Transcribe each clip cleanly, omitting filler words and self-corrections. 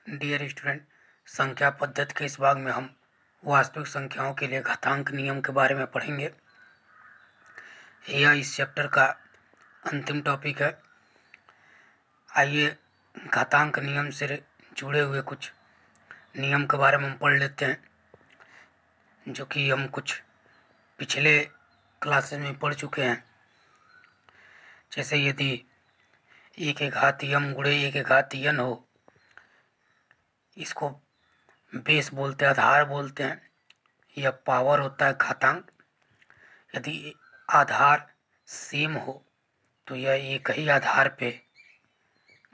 Dear student, संख्या पद्धति के इस भाग में हम वास्तविक संख्याओं के लिए घातांक नियम के बारे में पढ़ेंगे। यह इस चैप्टर का अंतिम टॉपिक है। आइए घातांक नियम से जुड़े हुए कुछ नियम के बारे में हम पढ़ लेते हैं, जो कि हम कुछ पिछले क्लासेस में पढ़ चुके हैं। जैसे यदि एक के घात यम गुणे एक के घात यन हो, इसको बेस बोलते हैं, आधार बोलते हैं। यह पावर होता है घातांक। यदि आधार सेम हो तो यह एक ही आधार पे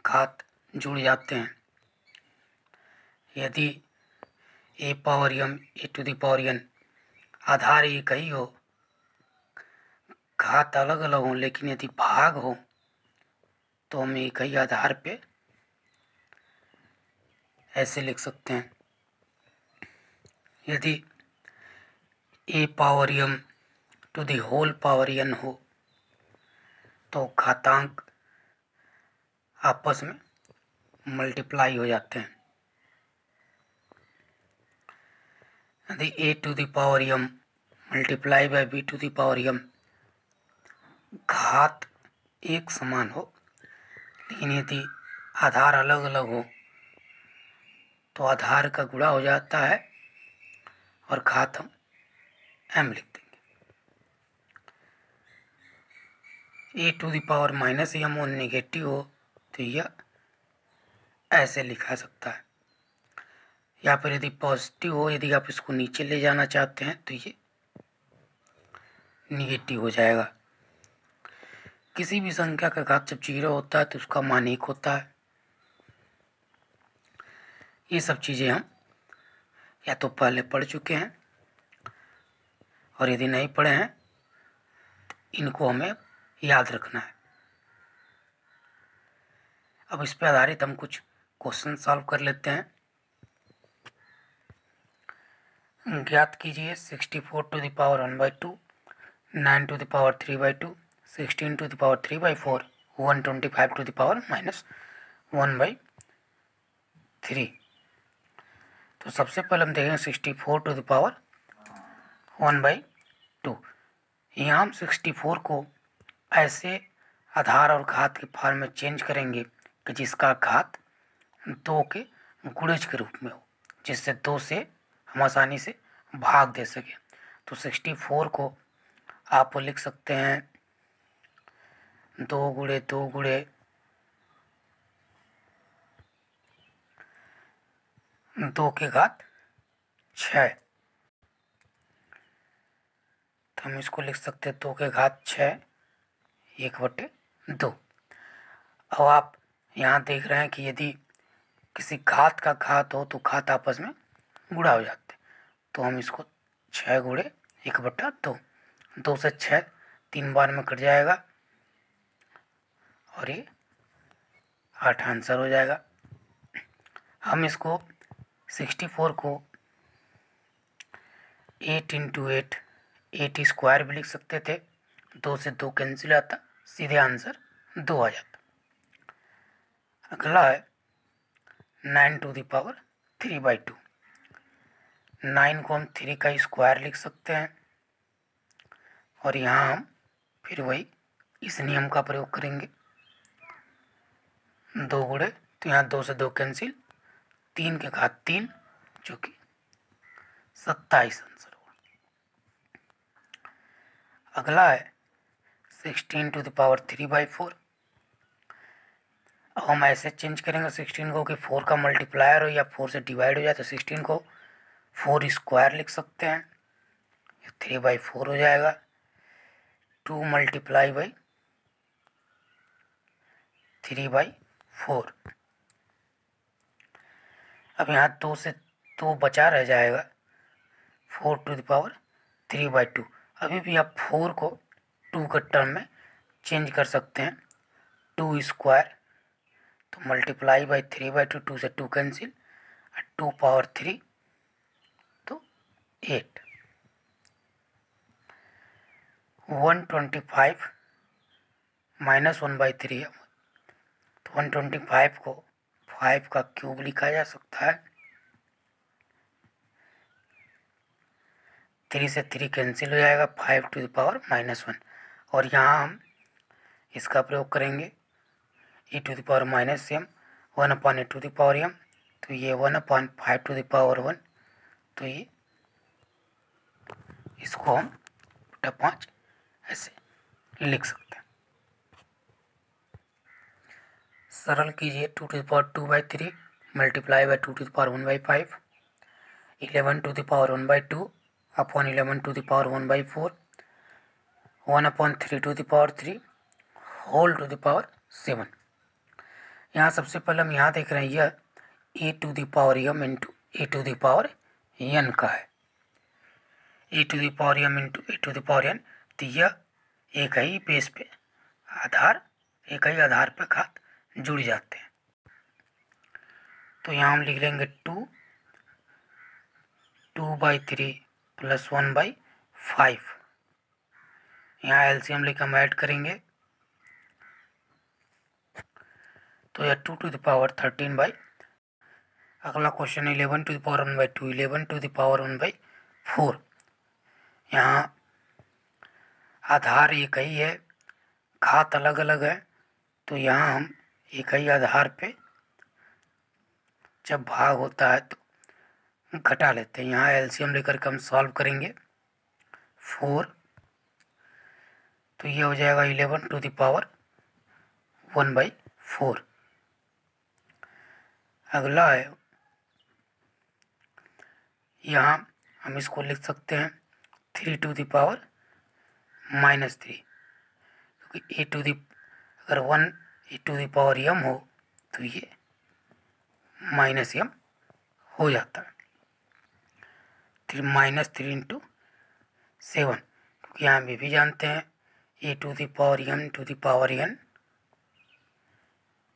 घात जुड़ जाते हैं। यदि A power M A to the power N आधार एक ही हो, घात अलग अलग हो, लेकिन यदि भाग हो तो हम एक ही आधार पे ऐसे लिख सकते हैं। यदि A power M to the whole power N हो तो घातांक आपस में मल्टीप्लाई हो जाते हैं। यदि A to the power M multiply by B to the power M घात एक समान हो, लेकिन यदि आधार अलग अलग हो तो आधार का गुणा हो जाता है और घात हम m लिख देंगे। ए टू द पावर माइनस यम और नेगेटिव हो तो यह ऐसे लिखा सकता है, या फिर यदि पॉजिटिव हो, यदि आप इसको नीचे ले जाना चाहते हैं तो ये निगेटिव हो जाएगा। किसी भी संख्या का घात जब 0 होता है तो उसका मान 1 होता है। ये सब चीज़ें हम या तो पहले पढ़ चुके हैं, और यदि नहीं पढ़े हैं तो इनको हमें याद रखना है। अब इस पर आधारित हम कुछ क्वेश्चन सॉल्व कर लेते हैं। ज्ञात कीजिए 64 to the power 1/2, 9 to the power 3/2, 16 to the power 3/4, 125 to the power -1/3। तो सबसे पहले हम देखेंगे 64 टू द पावर 1/2। यहाँ हम 64 को ऐसे आधार और घात के फॉर्म में चेंज करेंगे कि जिसका घात 2 के गुणज के रूप में हो, जिससे 2 से हम आसानी से भाग दे सके। तो 64 को आप लिख सकते हैं 2 गुणे 2 गुणे 2 के घात 6। तो हम इसको लिख सकते हैं 2 के घात 6 1/2। अब आप यहाँ देख रहे हैं कि यदि किसी घात का घात हो तो घात आपस में गुणा हो जाते हैं। तो हम इसको 6 गुणे 1/2, 2 से 6 3 बार में कट जाएगा और ये 8 आंसर हो जाएगा। हम इसको 64 को 8 इंटू 8 8 स्क्वायर भी लिख सकते थे। 2 से 2 कैंसिल आता, सीधे आंसर 2 आ जाता। अगला है 9 टू द पावर 3/2। 9 को हम 3 का स्क्वायर लिख सकते हैं, और यहाँ हम फिर वही इस नियम का प्रयोग करेंगे। 2 गुणे, तो यहाँ 2 से 2 कैंसिल, 3 के घात 3 जो कि 27 आंसर हुआ। अगला है 16 टू द पावर 3/4। अब हम ऐसे चेंज करेंगे 16 को कि 4 का मल्टीप्लायर हो या 4 से डिवाइड हो जाए। तो 16 को 4 स्क्वायर लिख सकते हैं, 3/4 हो जाएगा। 2 मल्टीप्लाई बाई 3/4। अब यहाँ 2 से 2 बचा रह जाएगा, 4 टू द पावर 3/2। अभी भी आप 4 को 2 के टर्म में चेंज कर सकते हैं। 2 स्क्वायर, तो मल्टीप्लाई बाई 3/2, 2 से 2 कैंसिल, 2 पावर 3 तो 8। 125 -1/3 है, तो 125 को 5 का क्यूब लिखा जा सकता है। 3 से 3 कैंसिल हो जाएगा, 5 टू द पावर -1। और यहाँ हम इसका प्रयोग करेंगे e to the power -m 1/a to the power m, तो ये 1/5 टू द पावर 1, तो ये इसको हम 5 ऐसे लिख सकते हैं। सरल कीजिए 2 to the power 2/3 multiply by 2 to the power 1/5, 11 to the power 1/2 upon 11 to the power 1/4, 1/3 to the power 3 whole to the power 7। यहाँ सबसे पहले हम यहाँ देख रहे हैं यह e to the power m into e to the power n का है। e to the power m into e to the power n, तो यह एक ही बेस पे एक ही आधार पे घात जुड़ जाते हैं। तो यहाँ हम लिख लेंगे 2/3 प्लस 1/5। यहाँ एलसीएम लेकर हम ऐड करेंगे, तो यह 2 टू द पावर 13 अगला question 11 to the power 1/2, 11 to the power 1/4। यहाँ आधार एक ही है, घात अलग अलग है, तो यहाँ हम एक ही आधार पे जब भाग होता है तो घटा लेते हैं। यहाँ एलसीएम लेकर के हम सॉल्व करेंगे 4, तो ये हो जाएगा 11 टू द पावर 1/4। अगला है, यहाँ हम इसको लिख सकते हैं 3 टू द पावर -3, क्योंकि अगर 1 e to the power m हो तो ये -m हो जाता है। फिर -3 इंटू 7, क्योंकि यहाँ भी जानते हैं e to the power m to the power n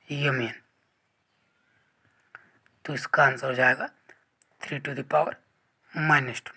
mn, तो इसका आंसर हो जाएगा 3 टू द पावर -20।